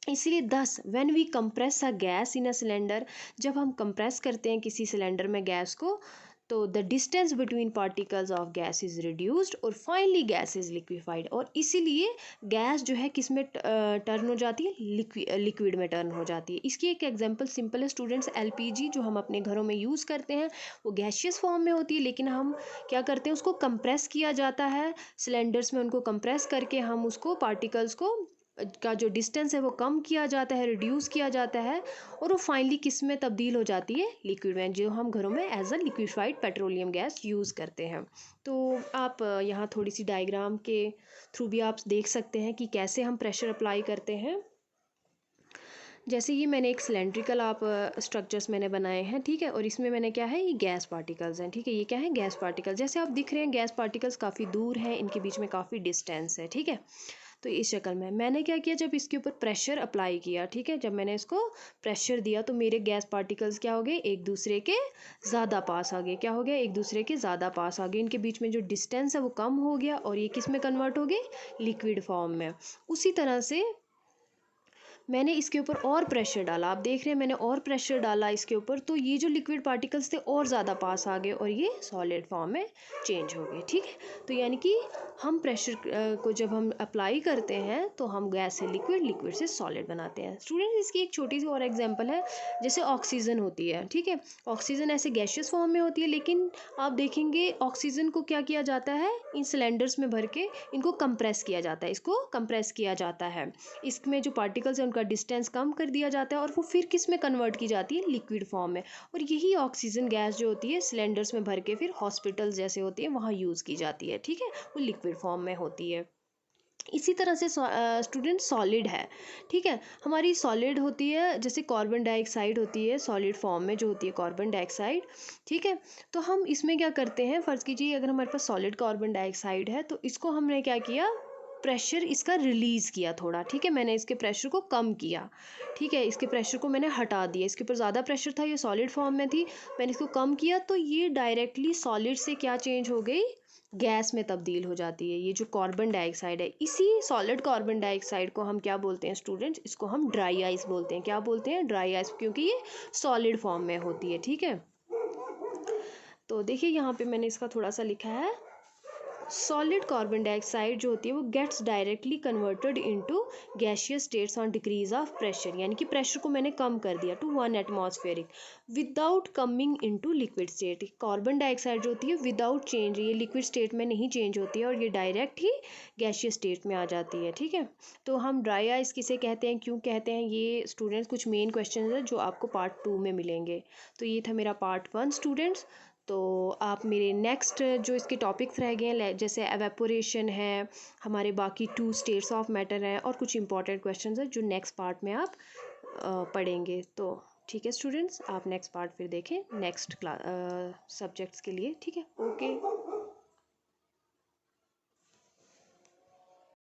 इसलिए thus when we compress a gas in a cylinder, जब हम कंप्रेस करते हैं किसी सिलेंडर में गैस को, तो the distance between particles of gas is reduced और फाइनली गैस इज लिक्विफाइड। और इसीलिए गैस जो है किस में टर्न हो जाती है, लिक्विड में टर्न हो जाती है। इसकी एक एग्जांपल सिंपल है स्टूडेंट्स, एलपीजी जो हम अपने घरों में यूज़ करते हैं वो गैशियस फॉर्म में होती है, लेकिन हम क्या करते हैं, उसको कंप्रेस किया जाता है सिलेंडर्स में, उनको कंप्रेस करके हम उसको पार्टिकल्स को का जो डिस्टेंस है वो कम किया जाता है, रिड्यूस किया जाता है, और वो फाइनली किस में तब्दील हो जाती है, लिक्विड में, जो हम घरों में as a liquefied petroleum gas use करते हैं। तो आप यहाँ थोड़ी सी डायग्राम के थ्रू भी आप देख सकते हैं कि कैसे हम प्रेशर अप्लाई करते हैं। जैसे ये मैंने एक सिलेंड्रिकल आप स्ट्रक्चर्स मैंने बनाए हैं, ठीक है, और इसमें मैंने क्या है, ये गैस पार्टिकल्स हैं, ठीक है, ये क्या है, गैस पार्टिकल। जैसे आप दिख रहे हैं गैस पार्टिकल्स काफ़ी दूर हैं, इनके बीच में काफ़ी डिस्टेंस है, ठीक है। तो इस शक्ल में मैंने क्या किया, जब इसके ऊपर प्रेशर अप्लाई किया, ठीक है, जब मैंने इसको प्रेशर दिया तो मेरे गैस पार्टिकल्स क्या हो गए, एक दूसरे के ज़्यादा पास आ गए। क्या हो गया, एक दूसरे के ज़्यादा पास आ गए, इनके बीच में जो डिस्टेंस है वो कम हो गया और ये किस में कन्वर्ट हो गए, लिक्विड फॉर्म में। उसी तरह से मैंने इसके ऊपर और प्रेशर डाला, आप देख रहे हैं मैंने और प्रेशर डाला इसके ऊपर, तो ये जो लिक्विड पार्टिकल्स थे और ज़्यादा पास आ गए और ये सॉलिड फॉर्म में चेंज हो गए, ठीक है। तो यानी कि हम प्रेशर को जब हम अप्लाई करते हैं तो हम गैस से लिक्विड, लिक्विड से सॉलिड बनाते हैं। स्टूडेंट्स, इसकी एक छोटी सी और एग्जांपल है, जैसे ऑक्सीजन होती है, ठीक है, ऑक्सीजन ऐसे गैशियस फॉर्म में होती है, लेकिन आप देखेंगे ऑक्सीजन को क्या किया जाता है, इन सिलेंडर्स में भर के इनको कंप्रेस किया जाता है, इसको कंप्रेस किया जाता है, इसमें जो पार्टिकल्स हैं उनका डिस्टेंस कम कर दिया जाता है और वो फिर किस में कन्वर्ट की जाती है, लिक्विड फॉर्म में। और यही ऑक्सीजन गैस जो होती है सिलेंडर्स में भर के फिर हॉस्पिटल्स जैसे होती है वहाँ यूज़ की जाती है, ठीक है, वो लिक्विड फॉर्म में होती है। इसी तरह से स्टूडेंट सॉलिड है, ठीक है, हमारी सॉलिड होती है, जैसे कार्बन डाइऑक्साइड होती है सॉलिड फॉर्म में जो होती है कार्बन डाइऑक्साइड, ठीक है। तो हम इसमें क्या करते हैं, फ़र्ज़ कीजिए अगर हमारे पास सॉलिड कार्बन डाइऑक्साइड है तो इसको हमने क्या किया, प्रेशर इसका रिलीज़ किया थोड़ा, ठीक है, मैंने इसके प्रेशर को कम किया, ठीक है, इसके प्रेशर को मैंने हटा दिया, इसके ऊपर ज़्यादा प्रेशर था, ये सॉलिड फॉर्म में थी, मैंने इसको कम किया तो ये डायरेक्टली सॉलिड से क्या चेंज हो गई, गैस में तब्दील हो जाती है। ये जो कार्बन डाइऑक्साइड है, इसी सॉलिड कार्बन डाइऑक्साइड को हम क्या बोलते हैं स्टूडेंट्स, इसको हम ड्राई आइस बोलते हैं। क्या बोलते हैं, ड्राई आइस, क्योंकि ये सॉलिड फॉर्म में होती है, ठीक है। तो देखिए यहाँ पे मैंने इसका थोड़ा सा लिखा है, सॉलिड कार्बन डाइऑक्साइड जो होती है वो gets directly converted into gaseous states on decrease of pressure, यानी कि प्रेशर को मैंने कम कर दिया to 1 atmospheric without coming into liquid state. Carbon dioxide जो होती है विदाउट चेंज, ये लिक्विड स्टेट में नहीं चेंज होती है और ये डायरेक्ट ही गैशियस स्टेट में आ जाती है, ठीक है। तो हम ड्राई आइस किसे कहते हैं, क्यों कहते हैं, ये स्टूडेंट्स कुछ मेन क्वेश्चन है जो आपको पार्ट 2 में मिलेंगे। तो ये था मेरा पार्ट 1 स्टूडेंट्स। तो आप मेरे नेक्स्ट जो इसके टॉपिक्स रह गए हैं, जैसे एवेपोरेशन है, हमारे बाकी 2 स्टेट्स ऑफ मैटर हैं और कुछ इंपॉर्टेंट क्वेश्चंस हैं जो नेक्स्ट पार्ट में आप पढ़ेंगे। तो ठीक है स्टूडेंट्स, आप नेक्स्ट पार्ट फिर देखें नेक्स्ट क्लास सब्जेक्ट्स के लिए, ठीक है, ओके।